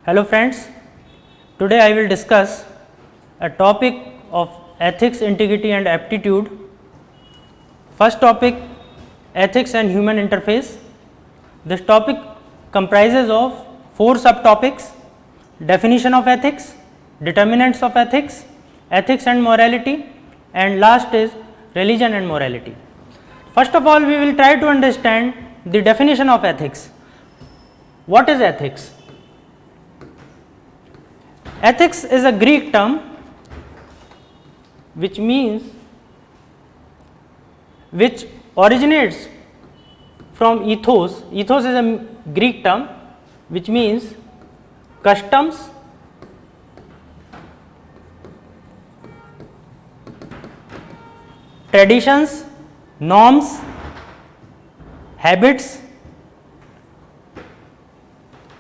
Hello friends, today I will discuss a topic of ethics, integrity and aptitude. First topic, ethics and human interface. This topic comprises of 4 subtopics: definition of ethics, determinants of ethics, ethics and morality, and last is religion and morality. First of all, we will try to understand the definition of ethics. What is ethics? Ethics is a Greek term which originates from ethos. Ethos is a Greek term which means customs, traditions, norms, habits.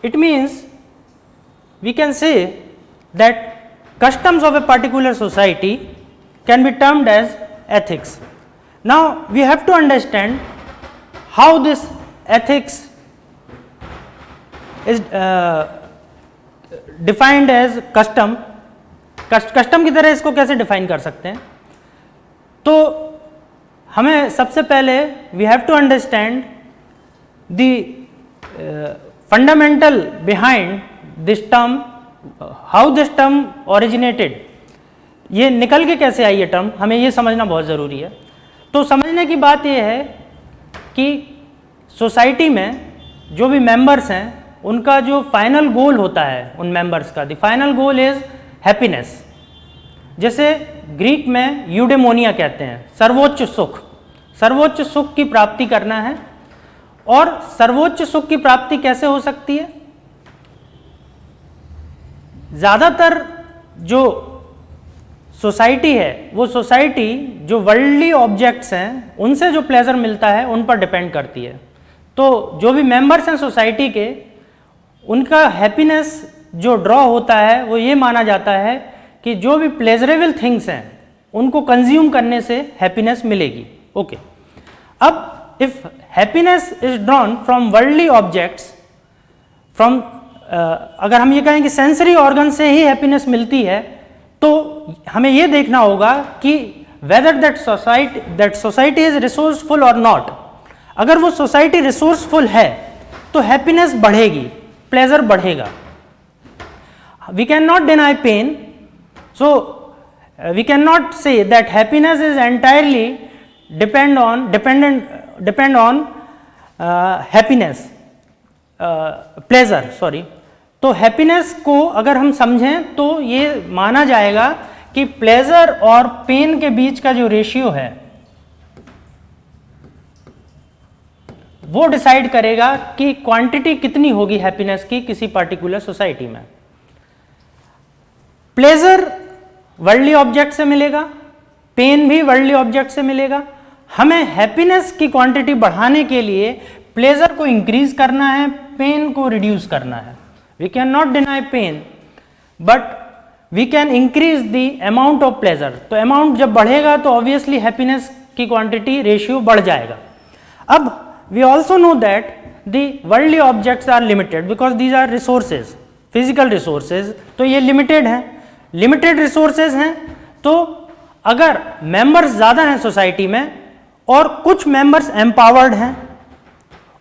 It means we can say that customs of a particular society can be termed as ethics. Now we have to understand how this ethics is defined as custom. Custom की तरह इसको कैसे define कर सकते हैं? तो हमें सबसे पहले we have to understand the fundamental behind this term, how this term originated. ये निकल के कैसे आई ये टर्म, हमें ये समझना बहुत ज़रूरी है. तो समझने की बात ये है कि सोसाइटी में जो भी मेंबर्स हैं उनका जो फाइनल गोल होता है उन मेंबर्स का, the final goal is happiness. जैसे ग्रीक में यूडेमोनिया कहते हैं, सर्वोच्च सुख. सर्वोच्च सुख की प्राप्ति करना है. और सर्वोच्च सुख की प्राप्ति कैसे हो सकती है? ज़्यादातर जो सोसाइटी है वो सोसाइटी जो वर्ल्डली ऑब्जेक्ट्स हैं उनसे जो प्लेजर मिलता है उन पर डिपेंड करती है. तो जो भी मेंबर्स हैं सोसाइटी के, उनका हैप्पीनेस जो ड्रॉ होता है वो ये माना जाता है कि जो भी प्लेजरेबल थिंग्स हैं उनको कंज्यूम करने से हैप्पीनेस मिलेगी. ओके. अब if happiness is drawn from worldly objects, from अगर हम ये कहें कि सेंसरी ऑर्गन से ही हैप्पीनेस मिलती है, तो हमें ये देखना होगा कि whether that society is resourceful और नॉट. अगर वो सोसाइटी रिसोर्सफुल है तो हैप्पीनेस बढ़ेगी, प्लेजर बढ़ेगा. We can not deny pain, so we can not say that happiness is entirely depend on happiness, pleasure sorry. तो हैप्पीनेस को अगर हम समझें तो ये माना जाएगा कि प्लेजर और पेन के बीच का जो रेशियो है वो डिसाइड करेगा कि क्वांटिटी कितनी होगी हैप्पीनेस की किसी पर्टिकुलर सोसाइटी में. प्लेजर वर्ल्डली ऑब्जेक्ट से मिलेगा, पेन भी वर्ल्डली ऑब्जेक्ट से मिलेगा. हमें हैप्पीनेस की क्वांटिटी बढ़ाने के लिए प्लेजर को इंक्रीज करना है, पेन को रिड्यूस करना है. We can not deny pain but we can increase the amount of pleasure. तो अमाउंट जब बढ़ेगा तो ऑब्वियसली हैप्पीनेस की क्वांटिटी रेशियो बढ़ जाएगा. अब we also know that the worldly objects are limited because these are resources, physical resources. तो ये लिमिटेड हैं, लिमिटेड रिसोर्सेज हैं. तो अगर मेंबर्स ज़्यादा हैं सोसाइटी में और कुछ मेंबर्स एम्पावर्ड हैं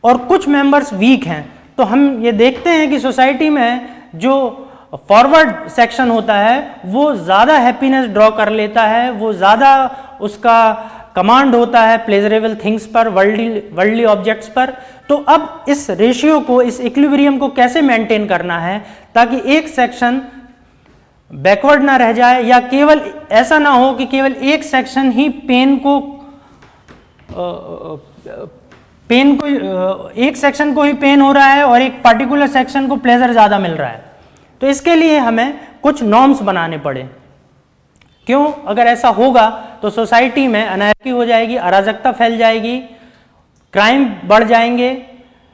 और कुछ मेंबर्स वीक हैं, तो हम ये देखते हैं कि सोसाइटी में जो फॉरवर्ड सेक्शन होता है वो ज़्यादा हैप्पीनेस ड्रॉ कर लेता है, वो ज़्यादा उसका कमांड होता है प्लेजरेबल थिंग्स पर, वर्ल्डली ऑब्जेक्ट्स पर. तो अब इस रेशियो को, इस इक्विलिब्रियम को कैसे मेंटेन करना है ताकि एक सेक्शन बैकवर्ड ना रह जाए, या केवल ऐसा ना हो कि केवल एक सेक्शन ही एक सेक्शन को ही पेन हो रहा है और एक पर्टिकुलर सेक्शन को प्लेजर ज़्यादा मिल रहा है. तो इसके लिए हमें कुछ नॉर्म्स बनाने पड़े. क्यों? अगर ऐसा होगा तो सोसाइटी में अनार्की हो जाएगी, अराजकता फैल जाएगी, क्राइम बढ़ जाएंगे,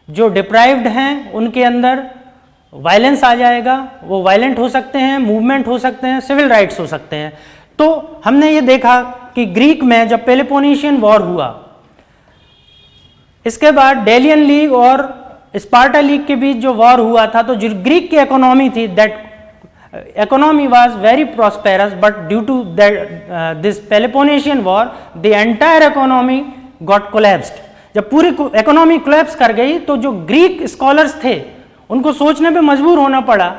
जो डिप्राइव्ड हैं उनके अंदर वायलेंस आ जाएगा, वो वायलेंट हो सकते हैं, मूवमेंट हो सकते हैं, सिविल राइट्स हो सकते हैं. तो हमने ये देखा कि ग्रीक में जब पेलोपोनेशियन वॉर हुआ, इसके बाद डेलियन लीग और स्पार्टा लीग के बीच जो वॉर हुआ था, तो जो ग्रीक की इकोनॉमी थी, that economy was very prosperous, but due to that this Peloponnesian war the entire economy got collapsed. जब पूरी इकोनॉमी कोलैप्स कर गई तो जो ग्रीक स्कॉलर्स थे उनको सोचने पे मजबूर होना पड़ा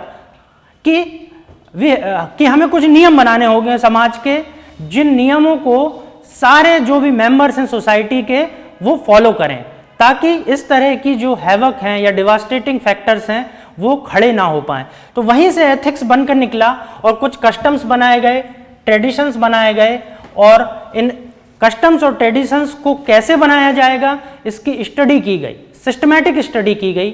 कि हमें कुछ नियम बनाने होंगे समाज के, जिन नियमों को सारे जो भी मेंबर्स हैं सोसाइटी के वो फॉलो करें, ताकि इस तरह की जो हैवक हैं या डिवास्टेटिंग फैक्टर्स हैं वो खड़े ना हो पाएं। तो वहीं से एथिक्स बनकर निकला और कुछ कस्टम्स बनाए गए, ट्रेडिशंस बनाए गए, और इन कस्टम्स और ट्रेडिशंस को कैसे बनाया जाएगा इसकी स्टडी की गई, सिस्टमैटिक स्टडी की गई।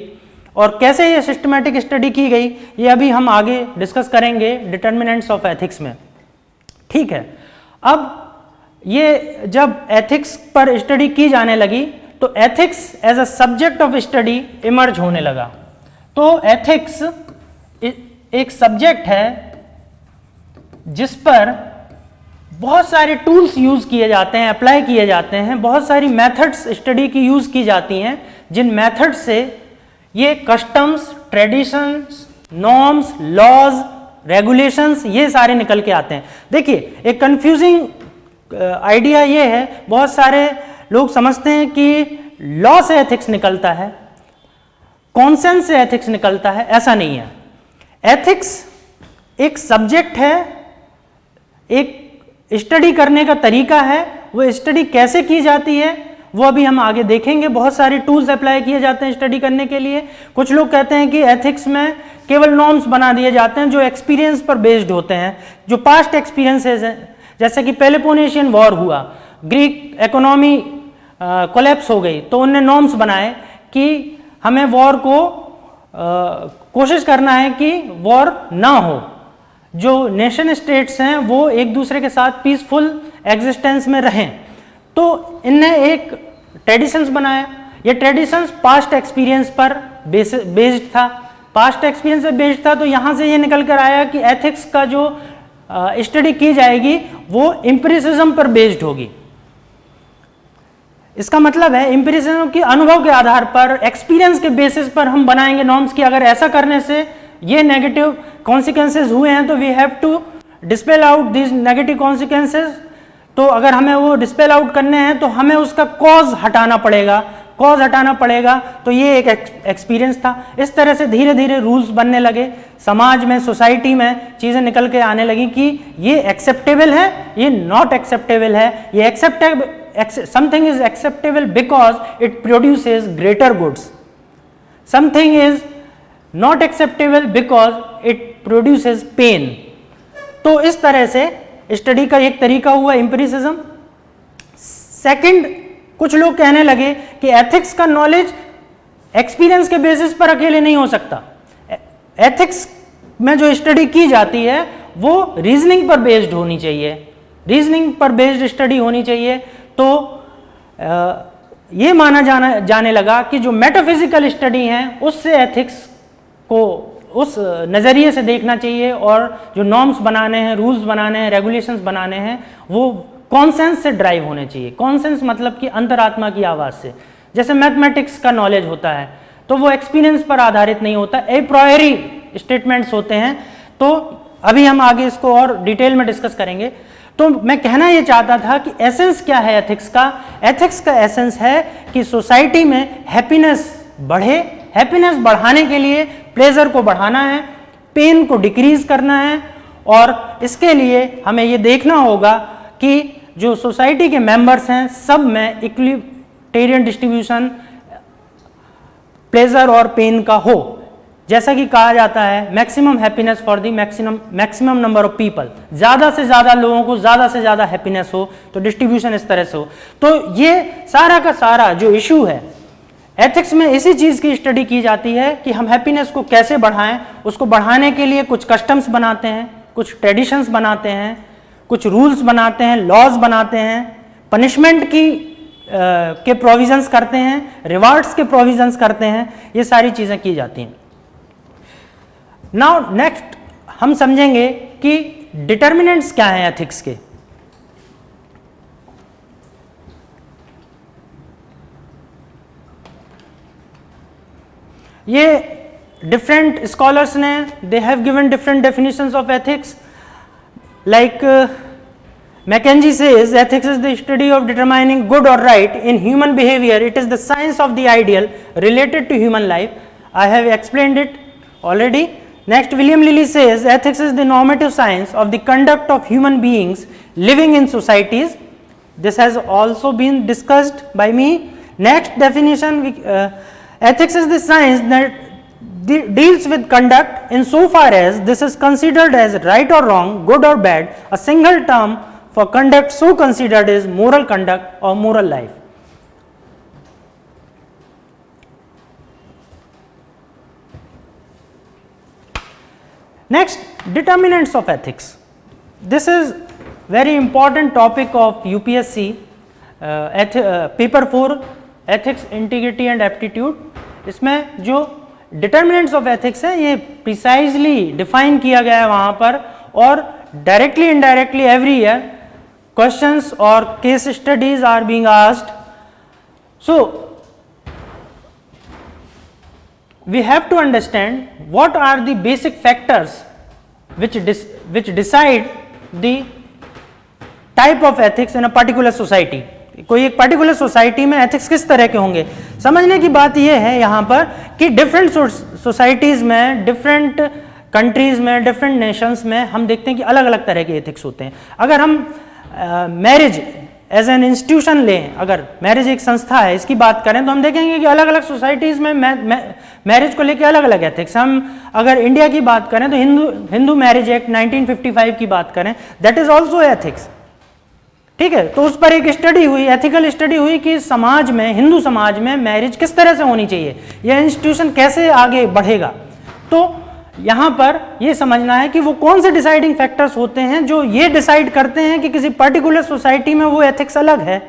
और कैसे ये सिस्टमैटिक स्टडी की गई ये अभी हम आगे डिस्कस करेंगे डिटर्मिनेंट्स ऑफ एथिक्स में, ठीक है। अब ये जब एथिक्स पर स्टडी की जाने लगी तो ethics as a subject of study emerge होने लगा। तो एथिक्स एक सब्जेक्ट है जिस पर बहुत सारे टूल्स यूज किए जाते हैं, अप्लाई किए जाते हैं, बहुत सारी मेथड्स स्टडी की यूज की जाती हैं, जिन मेथड से ये customs, traditions, norms, laws, regulations ये सारे निकल के आते हैं। देखिए एक कंफ्यूजिंग आइडिया ये है, बहुत सारे लोग समझते हैं कि लॉ से एथिक्स निकलता है, कॉन्सेंस से एथिक्स निकलता है, ऐसा नहीं है। एथिक्स एक सब्जेक्ट है, एक स्टडी करने का तरीका है, वो स्टडी कैसे की जाती है वो अभी हम आगे देखेंगे। बहुत सारे टूल्स अप्लाई किए जाते हैं स्टडी करने के लिए। कुछ लोग कहते हैं कि एथिक्स में केवल नॉर्म्स बना दिए जाते हैं जो एक्सपीरियंस पर बेस्ड होते हैं, जो पास्ट एक्सपीरियंसेस हैं, जैसे कि पेलोपोनेशियन वॉर हुआ, ग्रीक इकोनॉमी कोलैप्स हो गई, तो उनने नॉर्म्स बनाए कि हमें वॉर को कोशिश करना है कि वॉर ना हो, जो नेशन स्टेट्स हैं वो एक दूसरे के साथ पीसफुल एग्जिस्टेंस में रहें। तो इनने एक ट्रेडिशंस बनाया, ये ट्रेडिशंस पास्ट एक्सपीरियंस पर बेस्ड था, पास्ट एक्सपीरियंस पे बेस्ड था। तो यहाँ से ये निकल कर आया कि एथिक्स का जो स्टडी की जाएगी वो एम्पिरिसिज्म पर बेस्ड होगी। इसका मतलब है एम्पिरिसिज्म के अनुभव के आधार पर, एक्सपीरियंस के बेसिस पर हम बनाएंगे नॉर्म्स की। अगर ऐसा करने से ये नेगेटिव कॉन्सिक्वेंसेज हुए हैं तो we have to dispel out this negative consequences. तो अगर हमें वो डिस्पेल आउट करने हैं तो हमें उसका कॉज हटाना पड़ेगा, कॉज हटाना पड़ेगा। तो ये एक एक्सपीरियंस था। इस तरह से धीरे धीरे रूल्स बनने लगे, समाज में, सोसाइटी में चीज़ें निकल के आने लगी कि ये एक्सेप्टेबल है, ये नॉट एक्सेप्टेबल है। ये acceptable, something is acceptable because it produces greater goods, something is not acceptable because it produces pain। तो इस तरह से स्टडी का एक तरीका हुआ एम्पिरिसिज्म। सेकंड, कुछ लोग कहने लगे कि एथिक्स का नॉलेज एक्सपीरियंस के बेसिस पर अकेले नहीं हो सकता। एथिक्स में जो स्टडी की जाती है वो रीजनिंग पर बेस्ड होनी चाहिए, रीजनिंग पर बेस्ड स्टडी होनी चाहिए। तो ये माना जाने लगा कि जो मेटाफिजिकल स्टडी है उससे एथिक्स को उस नज़रिए से देखना चाहिए, और जो नॉर्म्स बनाने हैं, रूल्स बनाने हैं, रेगुलेशंस बनाने हैं, वो कॉन्सेंस से ड्राइव होने चाहिए। कॉन्सेंस मतलब कि अंतरात्मा की आवाज़ से। जैसे मैथमेटिक्स का नॉलेज होता है तो वो एक्सपीरियंस पर आधारित नहीं होता, ए प्रायरी स्टेटमेंट्स होते हैं। तो अभी हम आगे इसको और डिटेल में डिस्कस करेंगे। तो मैं कहना ये चाहता था कि एसेंस क्या है एथिक्स का। एथिक्स का एसेंस है कि सोसाइटी में हैप्पीनेस बढ़े, हैप्पीनेस बढ़ाने के लिए प्लेजर को बढ़ाना है, पेन को डिक्रीज करना है, और इसके लिए हमें ये देखना होगा कि जो सोसाइटी के मेंबर्स हैं सब में इक्विलिब्रियम डिस्ट्रीब्यूशन प्लेजर और पेन का हो। जैसा कि कहा जाता है maximum happiness for the maximum number of people, ज़्यादा से ज़्यादा लोगों को ज़्यादा से ज़्यादा हैप्पीनेस हो, तो डिस्ट्रीब्यूशन इस तरह से हो। तो ये सारा का सारा जो इशू है एथिक्स में इसी चीज़ की स्टडी की जाती है कि हम हैप्पीनेस को कैसे बढ़ाएं। उसको बढ़ाने के लिए कुछ कस्टम्स बनाते हैं, कुछ ट्रेडिशंस बनाते हैं, कुछ रूल्स बनाते हैं, लॉज बनाते हैं, पनिशमेंट के प्रोविजंस करते हैं, रिवार्ड्स के प्रोविजंस करते हैं, ये सारी चीज़ें की जाती हैं। नाउ नेक्स्ट हम समझेंगे कि डिटर्मिनेंट्स क्या हैं एथिक्स के। ये डिफरेंट स्कॉलर्स ने they have given different definitions of ethics, like McKenzie says ethics is the study of determining good or right in human behavior. It is the science of the ideal related to human life. I have explained it already. Next, William Lilly says ethics is the normative science of the conduct of human beings living in societies. This has also been discussed by me. Next definition, ethics is the science that deals with conduct insofar as this is considered as right or wrong, good or bad. A single term for conduct so considered is moral conduct or moral life. Next, determinants of ethics. This is very important topic of UPSC paper 4 ethics, integrity and aptitude. इसमें जो determinants of ethics है ये precisely define किया गया है वहाँ पर, और directly indirectly every year questions or case studies are being asked. So we have to understand what are the basic factors which decide the type of ethics in a particular society. कोई एक particular society में ethics किस तरह के होंगे. समझने की बात यह है यहाँ पर कि डिफरेंट सोसाइटीज़ में, डिफरेंट कंट्रीज़ में, डिफरेंट नेशंस में हम देखते हैं कि अलग अलग तरह के एथिक्स होते हैं. अगर हम मैरिज एज एन इंस्टीट्यूशन लें, अगर मैरिज एक संस्था है इसकी बात करें, तो हम देखेंगे कि अलग अलग सोसाइटीज़ में मैरिज को लेकर अलग अलग एथिक्स. हम अगर इंडिया की बात करें तो हिंदू मैरिज एक्ट 1955 की बात करें, दैट इज़ ऑल्सो एथिक्स. ठीक है, तो उस पर एक स्टडी हुई, एथिकल स्टडी हुई कि समाज में, हिंदू समाज में मैरिज किस तरह से होनी चाहिए, यह इंस्टीट्यूशन कैसे आगे बढ़ेगा. तो यहाँ पर ये समझना है कि वो कौन से डिसाइडिंग फैक्टर्स होते हैं जो ये डिसाइड करते हैं कि किसी पर्टिकुलर सोसाइटी में वो एथिक्स अलग है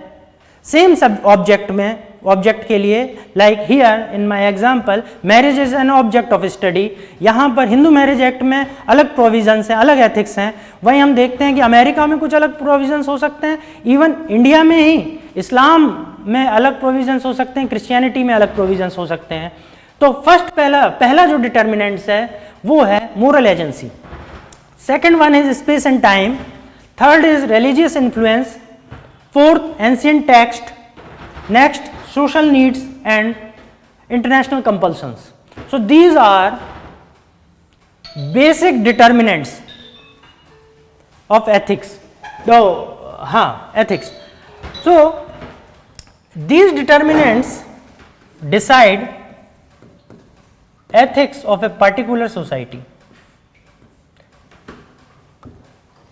सेम सब ऑब्जेक्ट के लिए. Like here in my example, marriage is an object of study. यहाँ पर हिंदू मैरिज एक्ट में अलग प्रोविजंस हैं, अलग एथिक्स हैं. वहीं हम देखते हैं कि अमेरिका में कुछ अलग प्रोविजंस हो सकते हैं, इवन इंडिया में ही इस्लाम में अलग प्रोविजंस हो सकते हैं, क्रिश्चियनिटी में अलग प्रोविजंस हो सकते हैं. तो फर्स्ट पहला जो डिटर्मिनेंट्स है वो है moral agency. Second one is space and time. Third is religious influence. Fourth ancient text. Next social needs and international compulsions. So these are basic determinants of ethics. Ethics. So these determinants decide ethics of a particular society.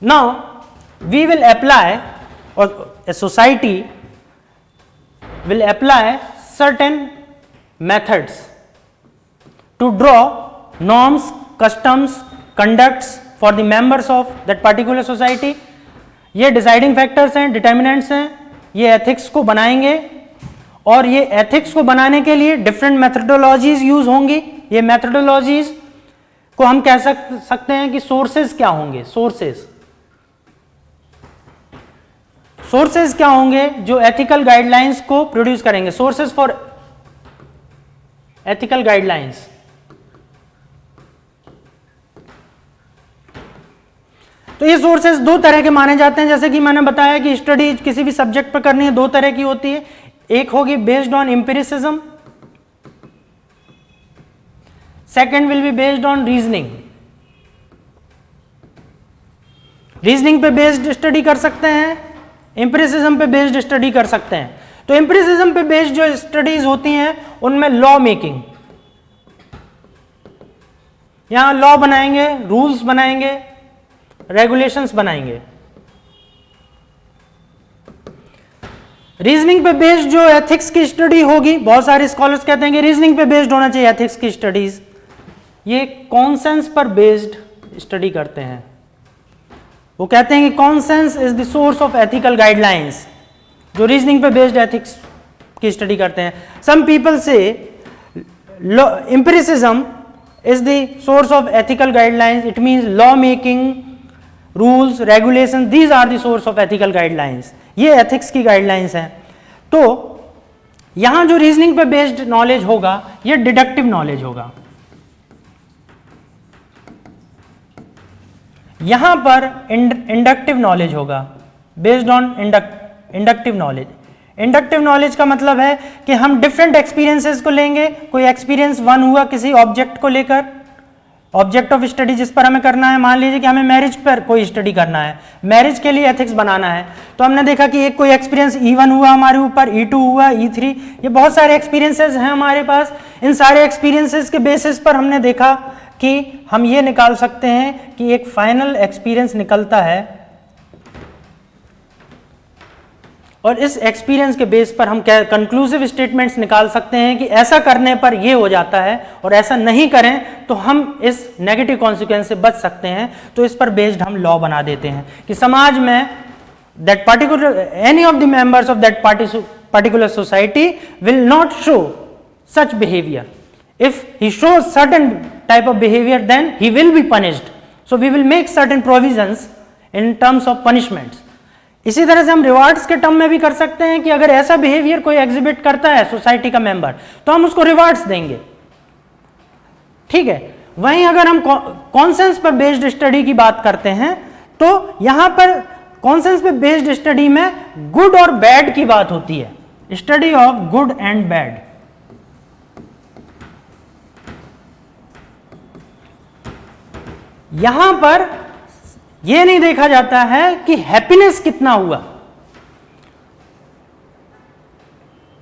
Now we will apply, or a society will apply certain methods to draw norms, customs, conducts for the members of that particular society. ये deciding factors हैं, determinants हैं. ये ethics को बनाएंगे, और ये ethics को बनाने के लिए डिफरेंट मेथडोलॉजीज यूज होंगी. ये मेथडोलॉजीज को हम कह सकते हैं कि सोर्सेज क्या होंगे. सोर्सेज क्या होंगे जो एथिकल गाइडलाइंस को प्रोड्यूस करेंगे. Sources for ethical guidelines. तो ये सोर्सेज दो तरह के माने जाते हैं. जैसे कि मैंने बताया कि स्टडी किसी भी सब्जेक्ट पर करनी है, दो तरह की होती है. एक होगी based on empiricism, second will be based on reasoning. Reasoning पे बेस्ड स्टडी कर सकते हैं, एम्पिरिसिज्म पे बेस्ड स्टडी कर सकते हैं. तो एम्पिरिसिज्म पे बेस्ड जो स्टडीज होती हैं उनमें लॉ मेकिंग, यहां लॉ बनाएंगे, रूल्स बनाएंगे, रेगुलेशंस बनाएंगे. रीजनिंग पे बेस्ड जो एथिक्स की स्टडी होगी, बहुत सारे स्कॉलर्स कहते हैं कि रीजनिंग पे बेस्ड होना चाहिए एथिक्स की स्टडीज. ये कॉन्सेंस पर बेस्ड स्टडी करते हैं. वो कहते हैं कि conscience is the source of ethical guidelines. जो रीजनिंग पे बेस्ड एथिक्स की स्टडी करते हैं. Some people say empiricism is the source of ethical guidelines. It means law making, rules, regulation, these are the source of ethical guidelines. ये ethics की guidelines हैं. तो यहां जो रीजनिंग पे बेस्ड नॉलेज होगा ये डिडक्टिव नॉलेज होगा। यहां पर इंडक्टिव नॉलेज होगा, based on inductive knowledge. Inductive knowledge का मतलब है कि हम डिफरेंट एक्सपीरियंसेस को लेंगे। कोई एक्सपीरियंस 1 हुआ किसी ऑब्जेक्ट को लेकर, ऑब्जेक्ट ऑफ स्टडी जिस पर हमें करना है, मान लीजिए कि हमें मैरिज पर कोई स्टडी करना है, मैरिज के लिए एथिक्स बनाना है, तो हमने देखा कि एक कोई एक्सपीरियंस E1 हुआ हमारे ऊपर, E2 हुआ, E3, ये बहुत सारे एक्सपीरियंसेस हैं हमारे पास। इन सारे एक्सपीरियंसेस के बेसिस पर हमने देखा कि हम ये निकाल सकते हैं कि एक फाइनल एक्सपीरियंस निकलता है, और इस एक्सपीरियंस के बेस पर हम कंक्लूसिव स्टेटमेंट्स निकाल सकते हैं कि ऐसा करने पर ये हो जाता है और ऐसा नहीं करें तो हम इस नेगेटिव कॉन्सिक्वेंस से बच सकते हैं। तो इस पर बेस्ड हम लॉ बना देते हैं कि समाज में that particular any of the members of that particular society will not show such behaviour. If he shows certain type of behaviour then he will be punished, so we will make certain provisions in terms of punishments. इसी तरह से हम rewards के term में भी कर सकते हैं कि अगर ऐसा बिहेवियर कोई एग्जिबिट करता है सोसाइटी का मेंबर तो हम उसको रिवार्ड्स देंगे, ठीक है। वहीं अगर हम कॉन्सेंस पर बेस्ड स्टडी की बात करते हैं तो यहां पर कॉन्सेंस पर बेस्ड स्टडी में गुड और बैड की बात होती है, study of good and bad. यहां पर यह नहीं देखा जाता है कि हैप्पीनेस कितना हुआ,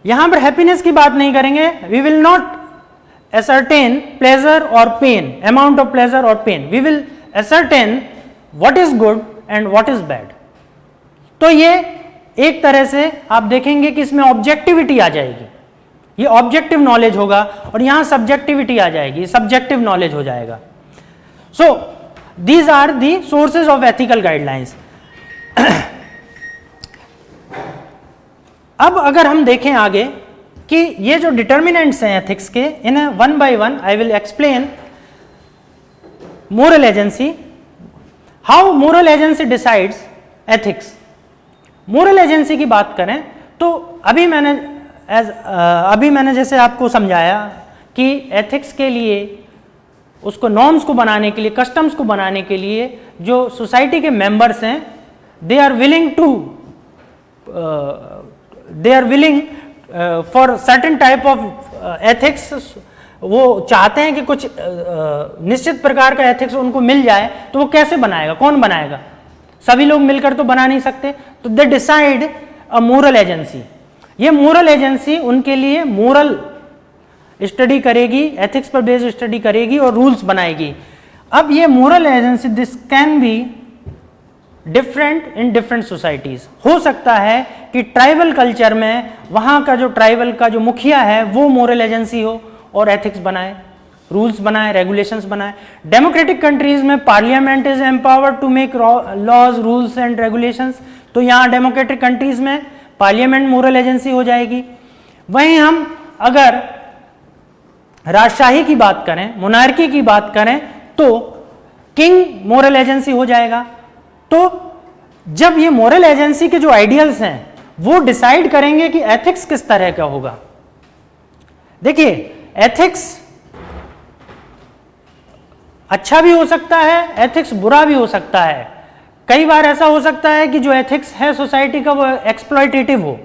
यहां पर हैप्पीनेस की बात नहीं करेंगे। We will not ascertain pleasure or pain, amount of pleasure or pain, we will ascertain what is good and what is bad। तो ये एक तरह से आप देखेंगे कि इसमें ऑब्जेक्टिविटी आ जाएगी, ये ऑब्जेक्टिव नॉलेज होगा, और यहां सब्जेक्टिविटी आ जाएगी, सब्जेक्टिव नॉलेज हो जाएगा। सो these are the sources of ethical guidelines। अब अगर हम देखें आगे कि ये जो डिटर्मिनेंट्स हैं एथिक्स के, इन्हें one by one I will explain. Moral agency, how moral agency decides ethics. Moral agency की बात करें तो अभी मैंने जैसे आपको समझाया कि एथिक्स के लिए, उसको नॉर्म्स को बनाने के लिए, कस्टम्स को बनाने के लिए जो सोसाइटी के मेंबर्स हैं, they are willing for certain type of ethics. वो चाहते हैं कि कुछ निश्चित प्रकार का एथिक्स उनको मिल जाए, तो वो कैसे बनाएगा, कौन बनाएगा? सभी लोग मिलकर तो बना नहीं सकते, तो they decide a moral agency. ये मोरल एजेंसी उनके लिए मोरल स्टडी करेगी, एथिक्स पर बेस्ड स्टडी करेगी और रूल्स बनाएगी। अब ये moral agency, this can be different in different societies. हो सकता है कि ट्राइबल कल्चर में वहाँ का जो ट्राइबल का जो मुखिया है वो मोरल एजेंसी हो और एथिक्स बनाए, रूल्स बनाए, रेगुलेशंस बनाए। डेमोक्रेटिक कंट्रीज में parliament is empowered to make laws, rules and regulations, तो यहाँ डेमोक्रेटिक कंट्रीज में पार्लियामेंट मोरल एजेंसी हो जाएगी। वहीं हम अगर राजशाही की बात करें, मोनार्की की बात करें, तो किंग मोरल एजेंसी हो जाएगा। तो जब ये मोरल एजेंसी के जो आइडियल्स हैं वो डिसाइड करेंगे कि एथिक्स किस तरह का होगा। देखिए, एथिक्स अच्छा भी हो सकता है, एथिक्स बुरा भी हो सकता है। कई बार ऐसा हो सकता है कि जो एथिक्स है सोसाइटी का वो एक्सप्लॉयटेटिव हो,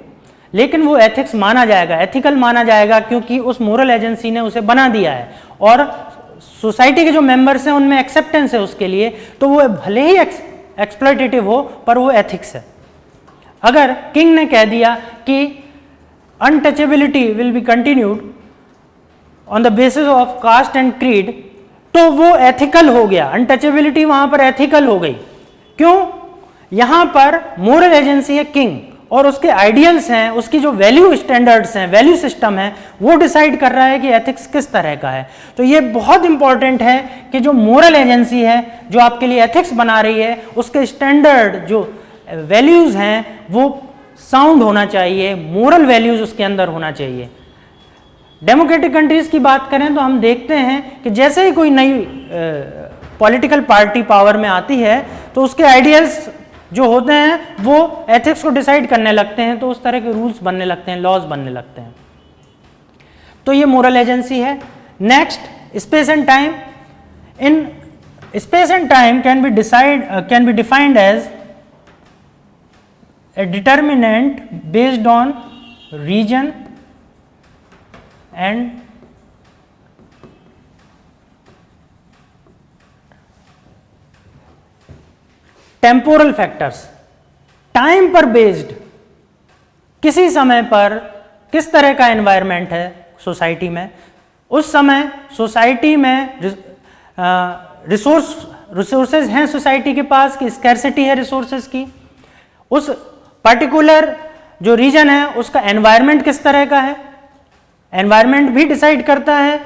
लेकिन वो एथिक्स माना जाएगा, एथिकल माना जाएगा, क्योंकि उस मोरल एजेंसी ने उसे बना दिया है और सोसाइटी के जो मेंबर्स हैं उनमें एक्सेप्टेंस है उसके लिए, तो वो भले ही एक्सप्लॉयटेटिव हो पर वो एथिक्स है। अगर किंग ने कह दिया कि untouchability will be continued on the basis of caste and creed, तो वो एथिकल हो गया, अनटचेबिलिटी वहां पर एथिकल हो गई। क्यों? यहां पर मोरल एजेंसी है किंग और उसके आइडियल्स हैं, उसकी जो वैल्यू स्टैंडर्ड्स हैं, वैल्यू सिस्टम है, वो डिसाइड कर रहा है कि एथिक्स किस तरह का है। तो ये बहुत इंपॉर्टेंट है कि जो मोरल एजेंसी है जो आपके लिए एथिक्स बना रही है, उसके स्टैंडर्ड जो वैल्यूज हैं वो साउंड होना चाहिए, मोरल वैल्यूज उसके अंदर होना चाहिए। डेमोक्रेटिक कंट्रीज की बात करें तो हम देखते हैं कि जैसे ही कोई नई पॉलिटिकल पार्टी पावर में आती है तो उसके आइडियल्स जो होते हैं वो एथिक्स को डिसाइड करने लगते हैं, तो उस तरह के रूल्स बनने लगते हैं, लॉज बनने लगते हैं। तो ये मोरल एजेंसी है। Next, space and time. In space and time can be defined as a determinant based on region and temporal factors। Time पर बेस्ड, किसी समय पर किस तरह का एनवायरनमेंट है सोसाइटी में, उस समय सोसाइटी में रिसोर्सेज हैं सोसाइटी के पास कि स्कैर्सिटी है रिसोर्सेज की, उस पर्टिकुलर जो रीजन है उसका एनवायरनमेंट किस तरह का है, एनवायरनमेंट भी डिसाइड करता है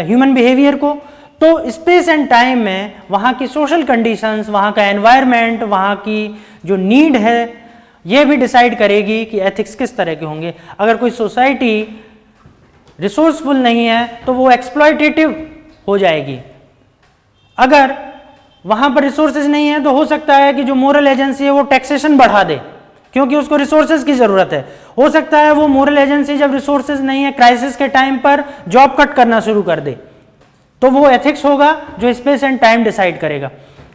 ह्यूमन बिहेवियर को। तो स्पेस एंड टाइम में वहाँ की सोशल कंडीशंस, वहाँ का एनवायरनमेंट, वहाँ की जो नीड है, ये भी डिसाइड करेगी कि एथिक्स किस तरह के होंगे। अगर कोई सोसाइटी रिसोर्सफुल नहीं है तो वो एक्सप्लॉयटेटिव हो जाएगी। अगर वहाँ पर रिसोर्सेज नहीं है तो हो सकता है कि जो मोरल एजेंसी है वो टैक्सेशन बढ़ा दे, क्योंकि उसको रिसोर्सेज की ज़रूरत है। हो सकता है वो मोरल एजेंसी जब रिसोर्सेज नहीं है, क्राइसिस के टाइम पर जॉब कट करना शुरू कर दे, तो वो एथिक्स होगा जो स्पेस एंड टाइम डिसाइड करेगा।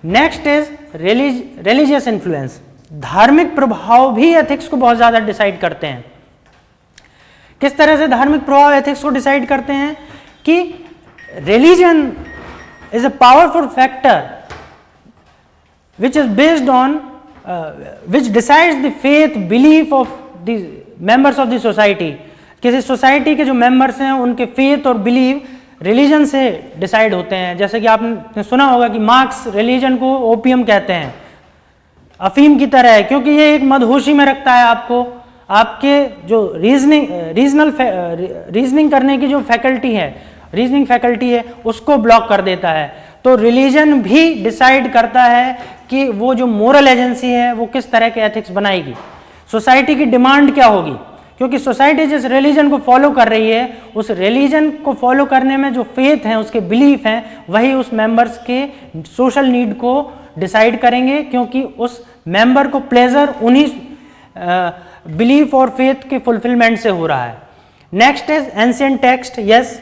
Next is religious influence. धार्मिक प्रभाव भी एथिक्स को बहुत ज़्यादा डिसाइड करते हैं। किस तरह से धार्मिक प्रभाव एथिक्स को डिसाइड करते हैं कि religion is a powerful factor which is based on which decides the faith belief of the members of the society। किसी सोसाइटी के जो मेंबर्स हैं उनके फेथ और बिलीव रिलीजन से डिसाइड होते हैं। जैसे कि आपने सुना होगा कि मार्क्स रिलीजन को ओपियम कहते हैं, अफीम की तरह है, क्योंकि ये एक मदहोशी में रखता है आपको, आपके जो रीजनिंग करने की जो फैकल्टी है, रीजनिंग फैकल्टी है, उसको ब्लॉक कर देता है। तो रिलीजन भी डिसाइड करता है कि वो जो मोरल एजेंसी है वो किस तरह के एथिक्स बनाएगी, सोसाइटी की डिमांड क्या होगी, क्योंकि सोसाइटी जिस रिलीजन को फॉलो कर रही है, उस रिलीजन को फॉलो करने में जो फेथ हैं, उसके बिलीफ हैं, वही उस मेंबर्स के सोशल नीड को डिसाइड करेंगे, क्योंकि उस मेंबर को प्लेजर उन्हीं बिलीफ और फेथ के फुलफिलमेंट से हो रहा है। Next is ancient text. Yes,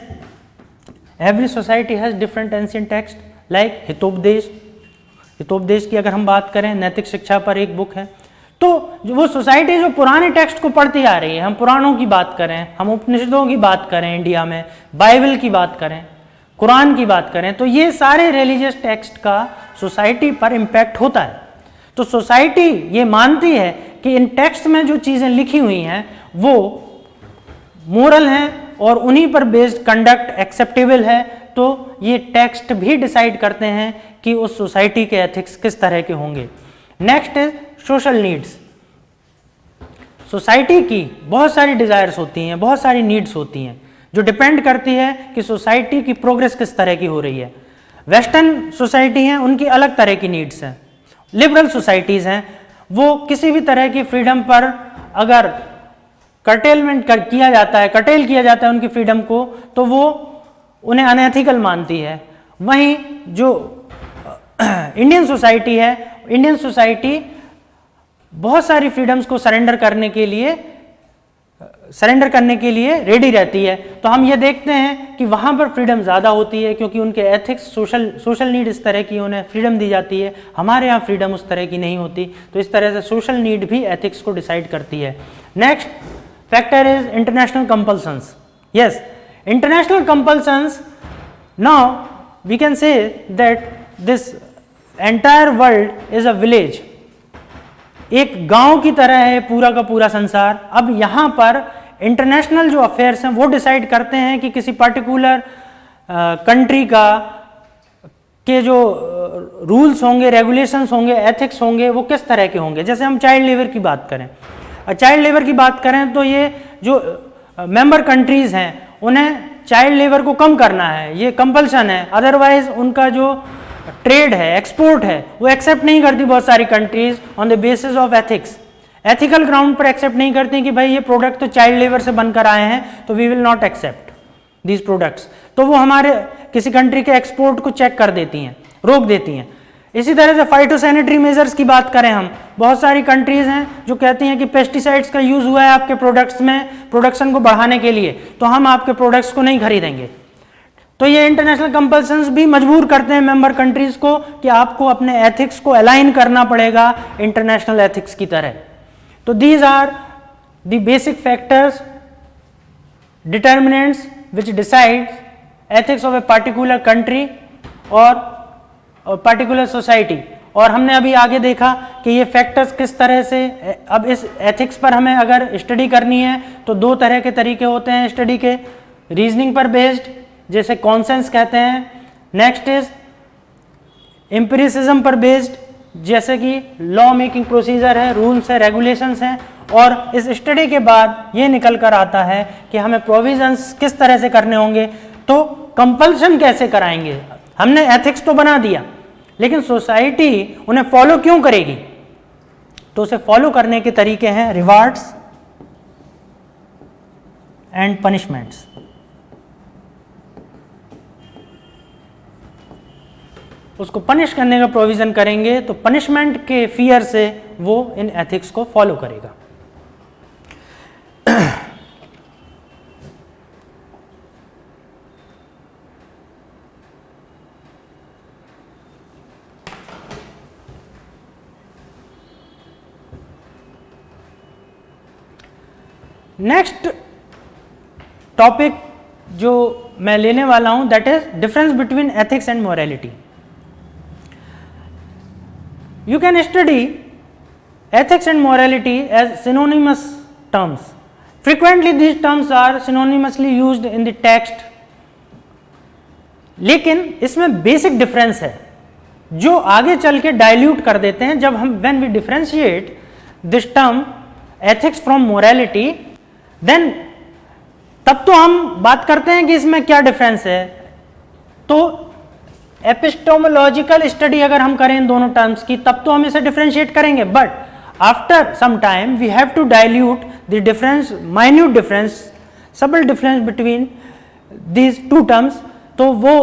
every society has different ancient text like Hitopadesha. Hitopadesha की अगर हम बात करें, नैतिक शिक्षा पर एक बुक है, तो वो सोसाइटी जो पुराने टेक्स्ट को पढ़ती आ रही है, हम पुराणों की बात करें, हम उपनिषदों की बात करें, इंडिया में बाइबल की बात करें, कुरान की बात करें, तो ये सारे रिलीजियस टेक्स्ट का सोसाइटी पर इम्पैक्ट होता है। तो सोसाइटी ये मानती है कि इन टेक्स्ट में जो चीज़ें लिखी हुई हैं वो मोरल हैं और उन्हीं पर बेस्ड कंडक्ट एक्सेप्टेबल है, तो ये टेक्स्ट भी डिसाइड करते हैं कि उस सोसाइटी के एथिक्स किस तरह के होंगे। Next is social needs. Society की बहुत सारी डिजायर्स होती हैं, बहुत सारी नीड्स होती हैं, जो डिपेंड करती है कि सोसाइटी की प्रोग्रेस किस तरह की हो रही है। वेस्टर्न सोसाइटी हैं, उनकी अलग तरह की नीड्स हैं। लिबरल सोसाइटीज़ हैं, वो किसी भी तरह की फ्रीडम पर अगर कर्टेलमेंट किया जाता है, कर्टेल किया जाता है उनकी फ्रीडम को, तो वो उन्हें अनएथिकल मानती है। वहीं जो इंडियन सोसाइटी है, इंडियन सोसाइटी बहुत सारी फ्रीडम्स को सरेंडर करने के लिए रेडी रहती है। तो हम ये देखते हैं कि वहाँ पर फ्रीडम ज़्यादा होती है, क्योंकि उनके एथिक्स, सोशल नीड इस तरह की उन्हें फ्रीडम दी जाती है। हमारे यहाँ फ्रीडम उस तरह की नहीं होती। तो इस तरह से सोशल नीड भी एथिक्स को डिसाइड करती है। Next factor is international compulsions. Yes, international compulsions, now we can say that this entire world is a village. एक गांव की तरह है पूरा का पूरा संसार। अब यहाँ पर इंटरनेशनल जो अफेयर्स हैं वो डिसाइड करते हैं कि किसी पर्टिकुलर कंट्री के जो रूल्स होंगे, रेगुलेशंस होंगे, एथिक्स होंगे, वो किस तरह के होंगे। जैसे हम चाइल्ड लेबर की बात करें, चाइल्ड लेबर की बात करें तो ये जो मेंबर कंट्रीज़ हैं उन्हें चाइल्ड लेबर को कम करना है, ये कंपल्सन है। अदरवाइज उनका जो ट्रेड है, एक्सपोर्ट है, वो एक्सेप्ट नहीं करती बहुत सारी countries on the basis of ethics. Ethical ground पर एक्सेप्ट नहीं करती कि भाई ये प्रोडक्ट तो चाइल्ड लेबर से बनकर आए हैं, तो we will not accept these products. तो वो हमारे किसी कंट्री के एक्सपोर्ट को चेक कर देती हैं, रोक देती हैं। इसी तरह से फाइटोसैनिटरी मेजर्स की बात करें हम, बहुत सारी कंट्रीज हैं जो कहती हैं कि पेस्टिसाइड्स का यूज हुआ है आपके प्रोडक्ट्स में प्रोडक्शन को बढ़ाने के लिए, तो हम आपके प्रोडक्ट्स को नहीं खरीदेंगे। तो ये इंटरनेशनल कंपल्शंस भी मजबूर करते हैं मेंबर कंट्रीज को कि आपको अपने एथिक्स को अलाइन करना पड़ेगा इंटरनेशनल एथिक्स की तरह। तो these are the basic factors determinants which decide ethics of a particular country और पार्टिकुलर सोसाइटी। और हमने अभी आगे देखा कि ये फैक्टर्स किस तरह से, अब इस एथिक्स पर हमें अगर स्टडी करनी है तो दो तरह के तरीके होते हैं स्टडी के, रीजनिंग पर बेस्ड जैसे कॉन्सेंस कहते हैं, नेक्स्ट इज एम्पिरिसिज्म पर बेस्ड जैसे कि लॉ मेकिंग प्रोसीजर है, रूल्स है, रेगुलेशंस हैं। और इस स्टडी के बाद ये निकल कर आता है कि हमें प्रोविजंस किस तरह से करने होंगे, तो कंपल्शन कैसे कराएंगे। हमने एथिक्स तो बना दिया लेकिन सोसाइटी उन्हें फॉलो क्यों करेगी, तो उसे फॉलो करने के तरीके हैं रिवार्ड्स एंड पनिशमेंट्स। उसको पनिश करने का प्रोविजन करेंगे तो पनिशमेंट के फियर से वो इन एथिक्स को फॉलो करेगा। नेक्स्ट टॉपिक जो मैं लेने वाला हूं that is difference between ethics and morality. You can study ethics and morality as synonymous terms. Frequently these terms are synonymously used in the text. लेकिन इसमें बेसिक डिफरेंस है जो आगे चल के डाइल्यूट कर देते हैं जब हम when we differentiate this term ethics from morality, then तब तो हम बात करते हैं कि इसमें क्या डिफरेंस है। तो एपिस्टेमोलॉजिकल स्टडी अगर हम करें इन दोनों टर्म्स की तब तो हम इसे डिफरेंशिएट करेंगे, but after some time we have to dilute the difference, minute difference, subtle difference between these two terms. तो वो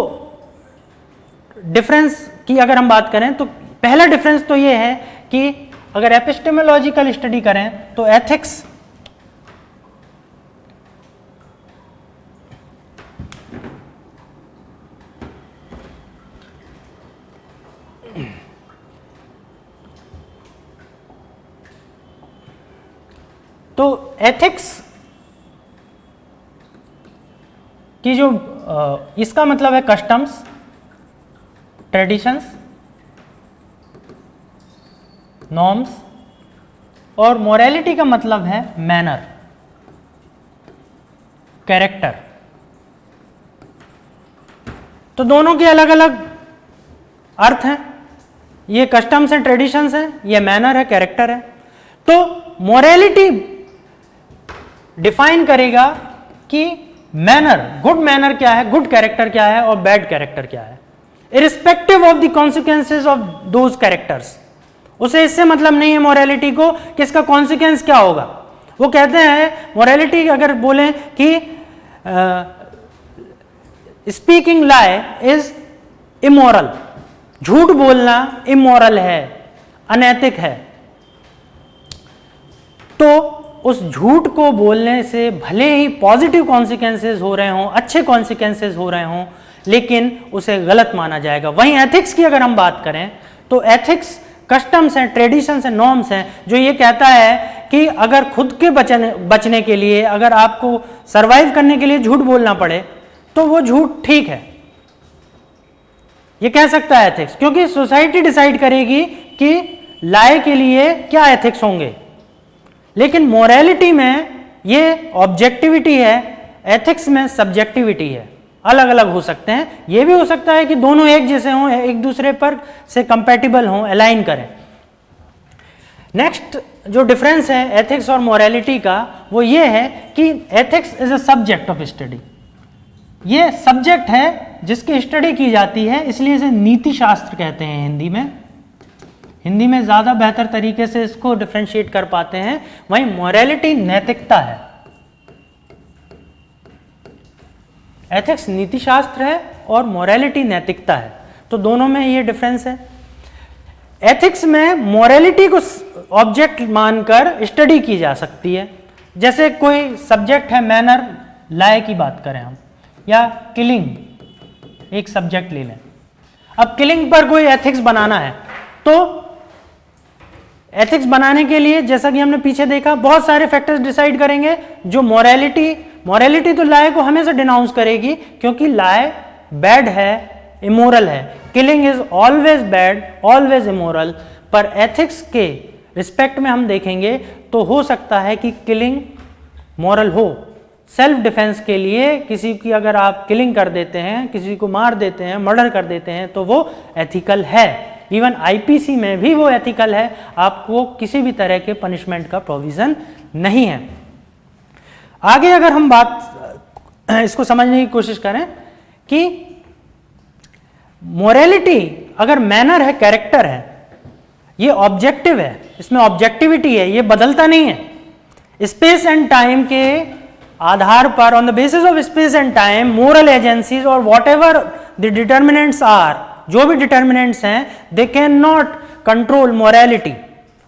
डिफरेंस की अगर हम बात करें तो पहला डिफरेंस तो ये है कि अगर एपिस्टेमोलॉजिकल स्टडी करें तो एथिक्स तो एथिक्स की जो इसका मतलब है कस्टम्स, ट्रेडिशंस, नॉर्म्स, और मोरालिटी का मतलब है मैनर, कैरेक्टर। तो दोनों के अलग अलग अर्थ हैं, ये कस्टम्स हैं, ट्रेडिशंस हैं, ये मैनर है, कैरेक्टर है। तो मोरालिटी डिफाइन करेगा कि मैनर, गुड मैनर क्या है, गुड कैरेक्टर क्या है और बैड कैरेक्टर क्या है, irrespective of the consequences of those characters. उसे इससे मतलब नहीं है मोरालिटी को कि इसका कॉन्सिक्वेंस क्या होगा। वो कहते हैं मोरालिटी अगर बोलें कि स्पीकिंग लाई इज इमोरल, झूठ बोलना इमोरल है, अनैतिक है, तो उस झूठ को बोलने से भले ही पॉजिटिव कॉन्सिक्वेंसेज हो रहे हों, अच्छे कॉन्सिक्वेंसेज हो रहे हों, लेकिन उसे गलत माना जाएगा। वहीं एथिक्स की अगर हम बात करें तो एथिक्स कस्टम्स हैं, ट्रेडिशंस हैं, नॉर्म्स हैं, जो ये कहता है कि अगर खुद के बचने के लिए, अगर आपको सरवाइव करने के लिए झूठ बोलना पड़े तो वो झूठ ठीक है, ये कह सकता है एथिक्स, क्योंकि सोसाइटी डिसाइड करेगी कि लाए के लिए क्या एथिक्स होंगे। लेकिन मोरालिटी में ये ऑब्जेक्टिविटी है, एथिक्स में सब्जेक्टिविटी है, अलग अलग हो सकते हैं। ये भी हो सकता है कि दोनों एक जैसे हों, एक दूसरे पर से कंपैटिबल हों, अलाइन करें। नेक्स्ट जो डिफरेंस है एथिक्स और मोरालिटी का वो ये है कि ethics is a subject of study. ये सब्जेक्ट है जिसकी स्टडी की जाती है, इसलिए इसे नीति शास्त्र कहते हैं हिंदी में। हिंदी में ज़्यादा बेहतर तरीके से इसको डिफरेंशिएट कर पाते हैं। वहीं मोरालिटी नैतिकता है, एथिक्स नीति शास्त्र है और मोरालिटी नैतिकता है, तो दोनों में ये डिफरेंस है। एथिक्स में मोरालिटी को ऑब्जेक्ट मानकर स्टडी की जा सकती है। जैसे कोई सब्जेक्ट है मैनर, लाए की बात करें हम, या किलिंग एक सब्जेक्ट ले लें। अब किलिंग पर कोई एथिक्स बनाना है, तो एथिक्स बनाने के लिए जैसा कि हमने पीछे देखा बहुत सारे फैक्टर्स डिसाइड करेंगे। जो मोरालिटी तो लाए को हमेशा डिनाउंस करेगी, क्योंकि लाए बैड है, इमोरल है। Killing is always bad, always immoral. पर एथिक्स के रिस्पेक्ट में हम देखेंगे तो हो सकता है कि किलिंग मॉरल हो। सेल्फ डिफेंस के लिए किसी की अगर आप किलिंग कर देते हैं, किसी को मार देते हैं, मर्डर कर देते हैं, तो वो एथिकल है। इवन आईपीसी में भी वो एथिकल है, आपको किसी भी तरह के पनिशमेंट का प्रोविजन नहीं है। आगे अगर हम बात इसको समझने की कोशिश करें कि मोरालिटी अगर मैनर है, कैरेक्टर है, ये ऑब्जेक्टिव है, इसमें ऑब्जेक्टिविटी है, ये बदलता नहीं है। स्पेस एंड टाइम के आधार पर, on the basis of space and time, moral agencies और whatever the determinants are, जो भी डिटर्मिनेंट्स हैं, they can not control morality.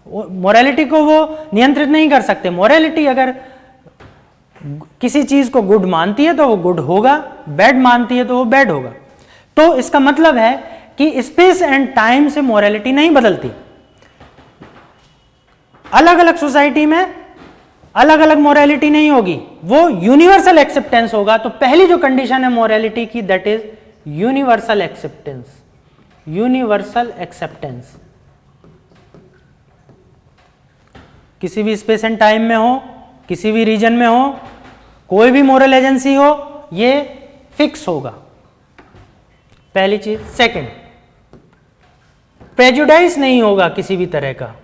Morality को वो नियंत्रित नहीं कर सकते। मोरालिटी अगर किसी चीज को गुड मानती है तो वो गुड होगा, बैड मानती है तो वो बैड होगा। तो इसका मतलब है कि स्पेस एंड टाइम से मोरालिटी नहीं बदलती। अलग अलग सोसाइटी में अलग अलग मोरालिटी नहीं होगी, वो यूनिवर्सल एक्सेप्टेंस होगा। तो पहली जो कंडीशन है मोरालिटी की, that is universal acceptance. Universal acceptance किसी भी स्पेस एंड टाइम में हो, किसी भी रीजन में हो, कोई भी मोरल एजेंसी हो, ये फिक्स होगा, पहली चीज। सेकंड, प्रेजुडाइज नहीं होगा किसी भी तरह का,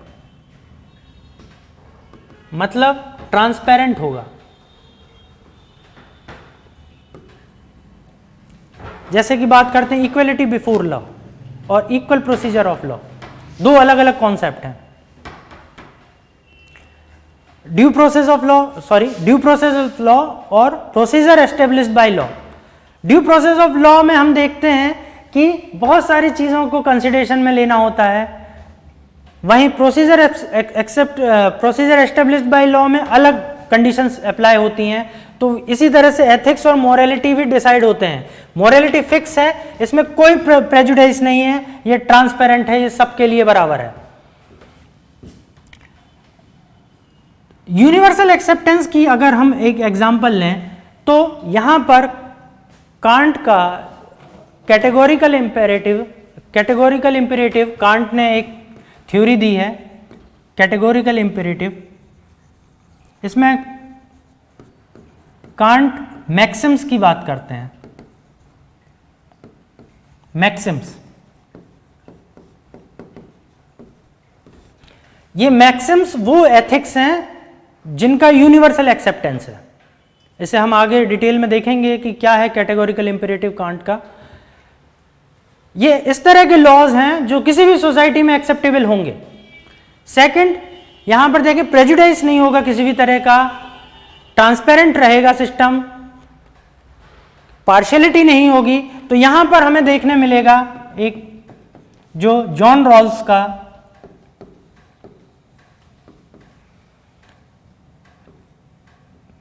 मतलब ट्रांसपेरेंट होगा। जैसे कि बात करते हैं इक्वलिटी बिफोर लॉ और इक्वल प्रोसीजर ऑफ लॉ, दो अलग अलग कॉन्सेप्ट हैं। ड्यू प्रोसेस ऑफ लॉ और procedure established by law. Due process of law में हम देखते हैं कि बहुत सारी चीजों को कंसिडरेशन में लेना होता है, वहीं प्रोसीजर एस्टेब्लिश्ड बाय लॉ में अलग कंडीशंस अप्लाई होती हैं। तो इसी तरह से एथिक्स और मोरालिटी भी डिसाइड होते हैं। मोरालिटी फिक्स है, इसमें कोई प्रेजुडिस नहीं है, ये ट्रांसपेरेंट है, ये सबके लिए बराबर है। यूनिवर्सल एक्सेप्टेंस की अगर हम एक एग्जांपल लें तो यहां पर कांट का कैटेगोरिकल इंपेरेटिव, कांट ने एक थ्योरी दी है कैटेगोरिकल इंपेरेटिव। इसमें कांट मैक्सिम्स की बात करते हैं। मैक्सिम्स, ये मैक्सिम्स वो एथिक्स हैं जिनका यूनिवर्सल एक्सेप्टेंस है। इसे हम आगे डिटेल में देखेंगे कि क्या है कैटेगोरिकल इंपेरेटिव कांट का। ये इस तरह के लॉज हैं जो किसी भी सोसाइटी में एक्सेप्टेबल होंगे। सेकंड, यहां पर देखिए प्रेजुडिस नहीं होगा किसी भी तरह का, ट्रांसपेरेंट रहेगा सिस्टम, पार्शियलिटी नहीं होगी। तो यहां पर हमें देखने मिलेगा एक जो जॉन रॉल्स का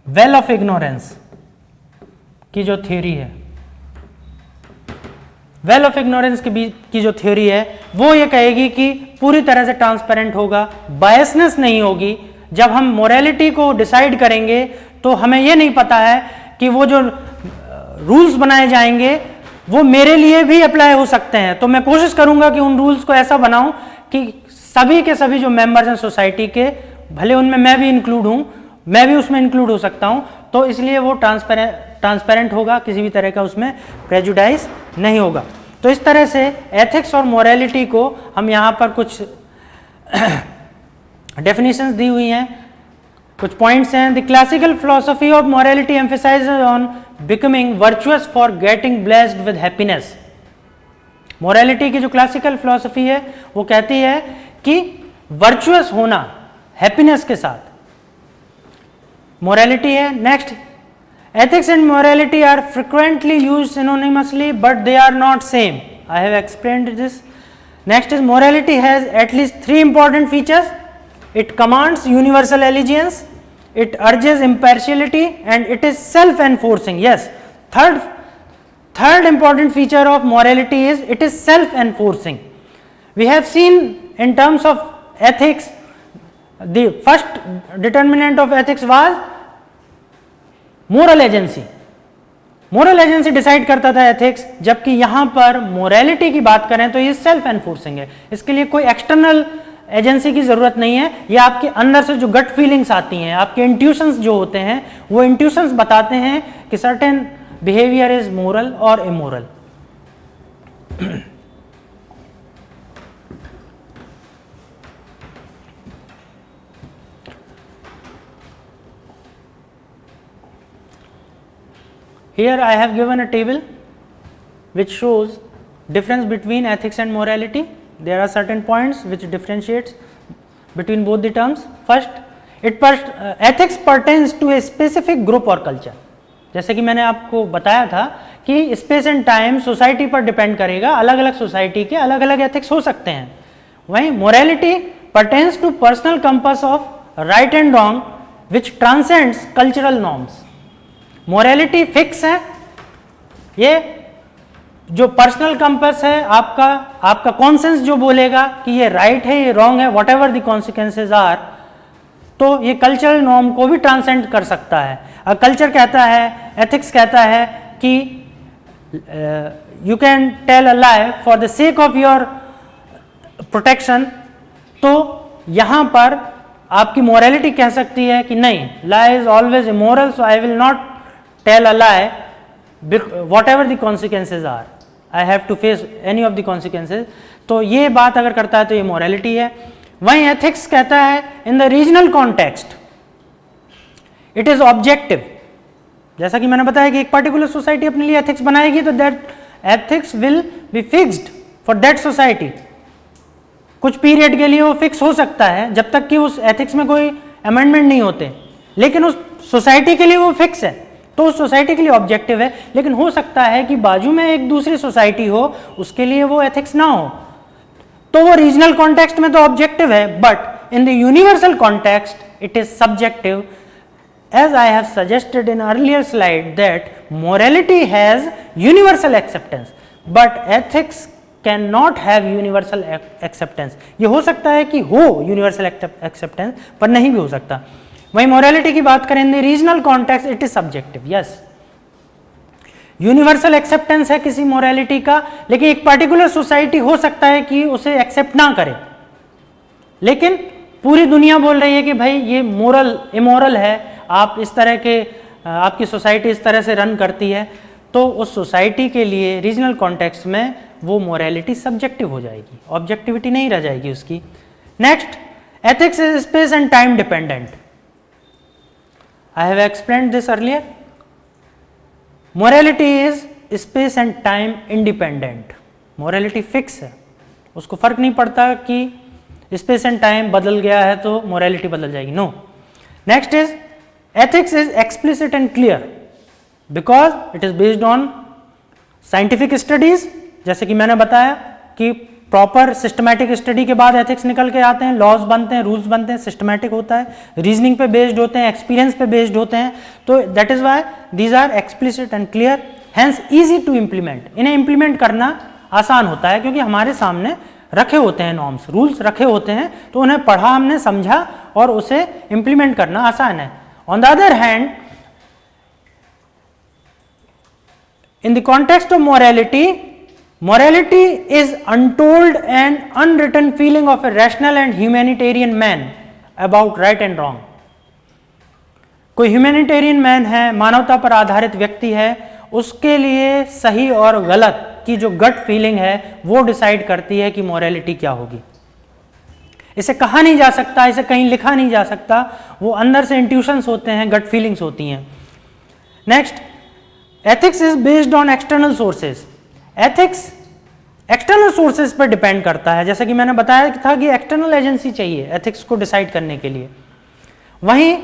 वेल ऑफ इग्नोरेंस की जो थ्योरी है, वेल ऑफ इग्नोरेंस की जो थ्योरी है वो ये कहेगी कि पूरी तरह से ट्रांसपेरेंट होगा, बायसनेस नहीं होगी। जब हम मोरालिटी को डिसाइड करेंगे तो हमें ये नहीं पता है कि वो जो रूल्स बनाए जाएंगे वो मेरे लिए भी अप्लाई हो सकते हैं। तो मैं कोशिश करूंगा कि उन रूल्स को ऐसा बनाऊं कि सभी के सभी जो मेंबर्स हैं सोसाइटी के, भले उनमें मैं भी इंक्लूड हूं, मैं भी उसमें इंक्लूड हो सकता हूं, तो इसलिए वो ट्रांसपेरेंट होगा, किसी भी तरह का उसमें प्रेजुडाइज नहीं होगा। तो इस तरह से एथिक्स और मोरालिटी को हम यहाँ पर कुछ डेफिनेशंस दी हुई हैं, कुछ पॉइंट्स हैं। The classical philosophy of morality emphasises on becoming virtuous for getting blessed with happiness. Morality की जो क्लासिकल फिलोसफी है वो कहती है कि वर्चुअस होना हैप्पीनेस के साथ मोरालिटी है। Next, ethics and morality are frequently used synonymously but they are not same. I have explained this. Next is morality has at least 3 important features. It commands universal allegiance, it urges impartiality, and it is self-enforcing. Yes, third important feature of morality is it is self-enforcing. We have seen in terms of ethics, the first determinant of ethics was moral agency. Moral agency decide करता था ethics, जबकि यहां पर morality की बात करें तो ये सेल्फ एनफोर्सिंग है. इसके लिए कोई एक्सटर्नल एजेंसी की जरूरत नहीं है. ये आपके अंदर से जो गट फीलिंग्स आती हैं, आपके इंट्यूशंस जो होते हैं, वो इंट्यूशंस बताते हैं कि सर्टेन बिहेवियर इज मोरल और immoral. Here I have given a table which shows difference between ethics and morality. There are certain points which differentiates between both the terms. First, ethics pertains to a specific group or culture. जैसे कि मैंने आपको बताया था कि space and time society पर depend करेगा, अलग अलग सोसाइटी के अलग अलग एथिक्स हो सकते हैं. वहीं morality pertains to personal compass of right and wrong which transcends cultural norms. Morality fix है, ये जो पर्सनल कंपास है आपका कॉन्सेंस जो बोलेगा कि ये राइट है, ये रॉन्ग है, whatever the consequences are, तो ये कल्चरल नॉर्म को भी ट्रांसेंड कर सकता है. कल्चर कहता है, एथिक्स कहता है कि you can tell a lie for the sake of your protection, तो यहाँ पर आपकी मोरालिटी कह सकती है कि नहीं, लाई is always immoral, so I will not tell a lie whatever the consequences are, I have to face any of the consequences. तो ये बात अगर करता है तो ये मोरालिटी है. वहीं एथिक्स कहता है in the regional context it is objective. जैसा कि मैंने बताया कि एक पर्टिकुलर सोसाइटी अपने लिए एथिक्स बनाएगी तो that ethics will be fixed for that society. कुछ पीरियड के लिए वो फिक्स हो सकता है जब तक कि उस एथिक्स में कोई अमेंडमेंट नहीं होते, लेकिन उस सोसाइटी के लिए वो फिक्स है, तो उस सोसाइटी के लिए ऑब्जेक्टिव है. लेकिन हो सकता है कि बाजू में एक दूसरी सोसाइटी हो, उसके लिए वो एथिक्स ना हो, तो वो रीजनल कॉन्टेक्स्ट में तो ऑब्जेक्टिव है, but in the universal context it is subjective. As I have suggested in earlier slide that morality has universal acceptance but ethics can not have universal acceptance. ये हो सकता है कि हो यूनिवर्सल एक्सेप्टेंस, पर नहीं भी हो सकता. वहीं मोरालिटी की बात करें in the regional context it is subjective. Yes, universal acceptance है किसी मोरालिटी का, लेकिन एक पर्टिकुलर सोसाइटी हो सकता है कि उसे एक्सेप्ट ना करे, लेकिन पूरी दुनिया बोल रही है कि भाई ये मोरल इमोरल है, आप इस तरह के आपकी सोसाइटी इस तरह से रन करती है, तो उस सोसाइटी के लिए रीजनल कॉन्टेक्स्ट में वो मोरालिटी सब्जेक्टिव हो जाएगी, ऑब्जेक्टिविटी नहीं रह जाएगी उसकी. Next, ethics is space and time dependent. I have explained this earlier. Morality is space and time independent. Morality fix है, उसको फर्क नहीं पड़ता कि space and time बदल गया है तो morality बदल जाएगी. No. Next is ethics is explicit and clear because it is based on scientific studies. जैसे कि मैंने बताया कि प्रॉपर सिस्टमैटिक स्टडी के बाद एथिक्स निकल के आते हैं, लॉज बनते हैं, रूल्स बनते हैं, सिस्टमैटिक होता है, रीजनिंग पे बेस्ड होते हैं, एक्सपीरियंस पे बेस्ड होते हैं. तो that is why these are explicit and clear, hence easy to implement. इन्हें इम्प्लीमेंट करना आसान होता है क्योंकि हमारे सामने रखे होते हैं नॉर्म्स, रूल्स रखे होते हैं, तो उन्हें पढ़ा हमने, समझा और उसे इम्प्लीमेंट करना आसान है. On the other hand, in the context of morality, morality is untold and unwritten feeling of a rational and humanitarian man about right and wrong. कोई ह्यूमैनिटेरियन मैन है, मानवता पर आधारित व्यक्ति है, उसके लिए सही और गलत की जो गट फीलिंग है वो डिसाइड करती है कि मोरालिटी क्या होगी. इसे कहा नहीं जा सकता, इसे कहीं लिखा नहीं जा सकता, वो अंदर से इंट्यूशंस होते हैं, गट फीलिंग्स होती हैं. Next, ethics is based on external sources. Ethics external sources पर डिपेंड करता है. जैसे कि मैंने बताया था कि एक्सटर्नल एजेंसी चाहिए एथिक्स को डिसाइड करने के लिए. वहीं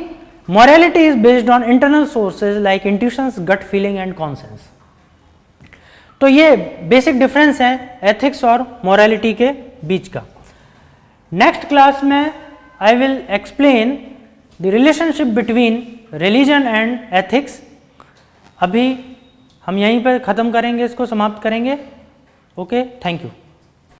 morality is based on internal sources like intuitions, gut feeling and conscience. तो ये बेसिक डिफरेंस है एथिक्स और मोरालिटी के बीच का। नेक्स्ट क्लास में I will explain the relationship between religion and ethics. अभी हम यहीं पर ख़त्म करेंगे, इसको समाप्त करेंगे। Okay, thank you.